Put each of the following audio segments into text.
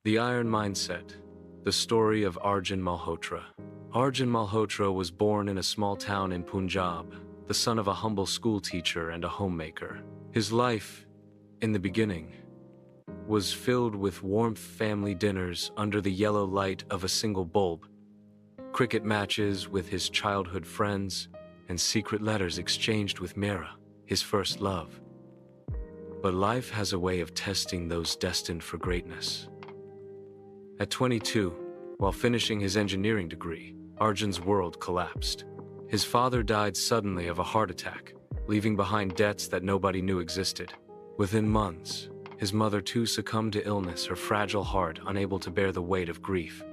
The Iron Mindset, the story of Arjun Malhotra. Arjun Malhotra was born in a small town in Punjab, the son of a humble school teacher and a homemaker. His life, in the beginning, was filled with warm family dinners under the yellow light of a single bulb, cricket matches with his childhood friends, and secret letters exchanged with Mira, his first love. But life has a way of testing those destined for greatness. At 22, while finishing his engineering degree, Arjun's world collapsed. His father died suddenly of a heart attack, leaving behind debts that nobody knew existed. Within months, his mother too succumbed to illness, her fragile heart unable to bear the weight of grief.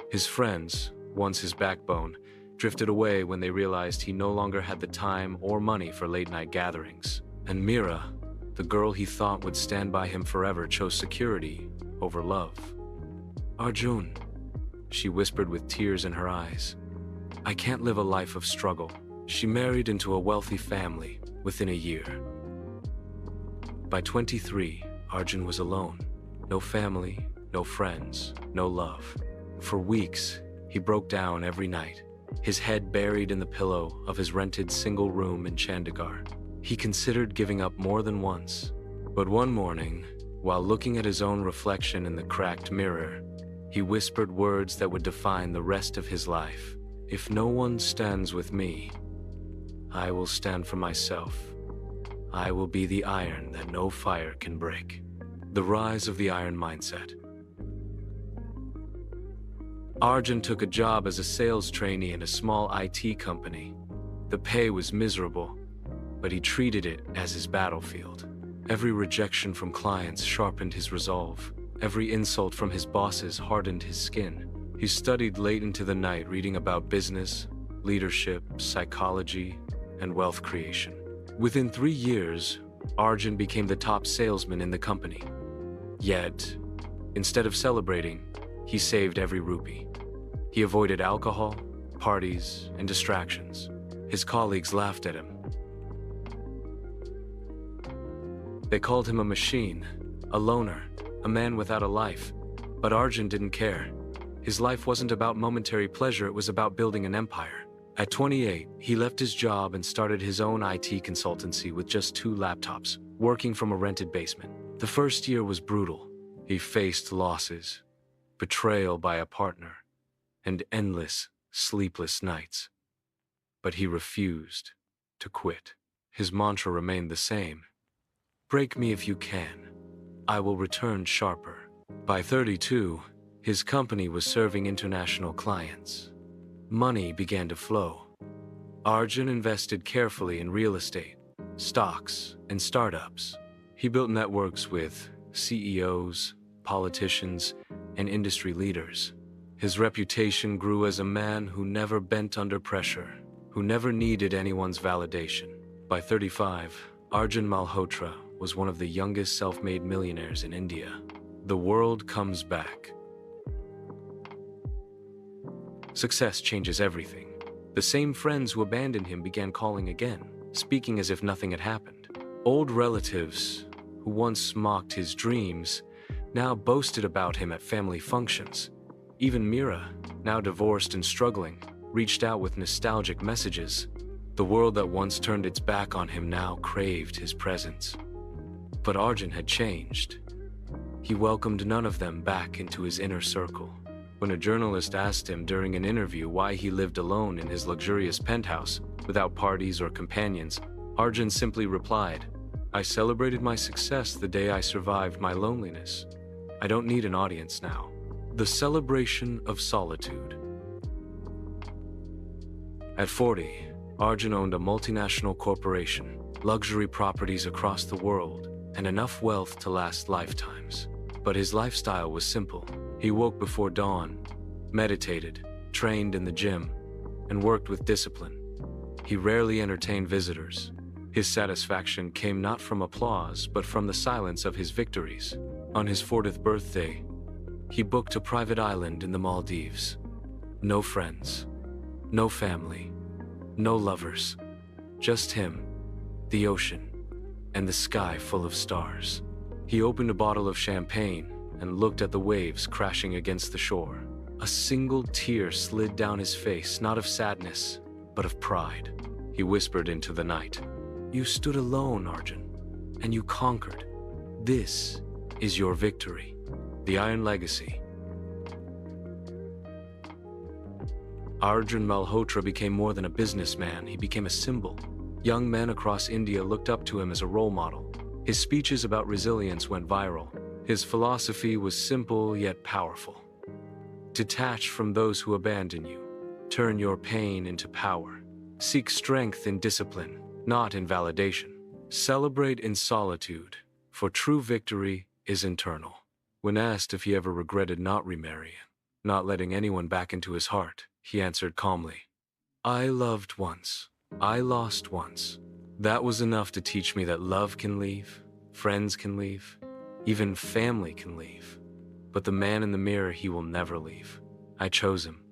His friends, once his backbone, drifted away when they realized he no longer had the time or money for late-night gatherings. And Mira, the girl he thought would stand by him forever, chose security over love. "Arjun," she whispered with tears in her eyes, "I can't live a life of struggle." She married into a wealthy family within a year. By 23, Arjun was alone. No family, no friends, no love. For weeks, he broke down every night, his head buried in the pillow of his rented single room in Chandigarh. He considered giving up more than once. But one morning, while looking at his own reflection in the cracked mirror, he whispered words that would define the rest of his life. "If no one stands with me, I will stand for myself. I will be the iron that no fire can break." The rise of the iron mindset. Arjun took a job as a sales trainee in a small IT company. The pay was miserable, but he treated it as his battlefield. Every rejection from clients sharpened his resolve. Every insult from his bosses hardened his skin. He studied late into the night, reading about business, leadership, psychology, and wealth creation. Within 3 years, Arjun became the top salesman in the company. Yet, instead of celebrating, he saved every rupee. He avoided alcohol, parties, and distractions. His colleagues laughed at him. They called him a machine, a loner, a man without a life. But Arjun didn't care. His life wasn't about momentary pleasure, it was about building an empire. At 28, he left his job and started his own IT consultancy with just 2 laptops, working from a rented basement. The first year was brutal. He faced losses, betrayal by a partner, and endless, sleepless nights. But he refused to quit. His mantra remained the same: "Break me if you can. I will return sharper." By 32, his company was serving international clients. Money began to flow. Arjun invested carefully in real estate, stocks, and startups. He built networks with CEOs, politicians, and industry leaders. His reputation grew as a man who never bent under pressure, who never needed anyone's validation. By 35, Arjun Malhotra was one of the youngest self-made millionaires in India. The world comes back. Success changes everything. The same friends who abandoned him began calling again, speaking as if nothing had happened. Old relatives who once mocked his dreams now boasted about him at family functions. Even Mira, now divorced and struggling, reached out with nostalgic messages. The world that once turned its back on him now craved his presence. But Arjun had changed. He welcomed none of them back into his inner circle. When a journalist asked him during an interview why he lived alone in his luxurious penthouse, without parties or companions, Arjun simply replied, "I celebrated my success the day I survived my loneliness. I don't need an audience now." The celebration of solitude. At 40, Arjun owned a multinational corporation, luxury properties across the world, and enough wealth to last lifetimes. But his lifestyle was simple. He woke before dawn, meditated, trained in the gym, and worked with discipline. He rarely entertained visitors. His satisfaction came not from applause, but from the silence of his victories. On his 40th birthday, he booked a private island in the Maldives. No friends, no family, no lovers, just him, the ocean, and the sky full of stars. He opened a bottle of champagne, and looked at the waves crashing against the shore. A single tear slid down his face, not of sadness, but of pride. He whispered into the night, "You stood alone, Arjun, and you conquered. This is your victory." The Iron Legacy. Arjun Malhotra became more than a businessman, he became a symbol. Young men across India looked up to him as a role model. His speeches about resilience went viral. His philosophy was simple yet powerful. Detach from those who abandon you. Turn your pain into power. Seek strength in discipline, not in validation. Celebrate in solitude, for true victory is internal. When asked if he ever regretted not remarrying, not letting anyone back into his heart, he answered calmly, "I loved once. I lost once. That was enough to teach me that love can leave, friends can leave, even family can leave. But the man in the mirror, he will never leave. I chose him.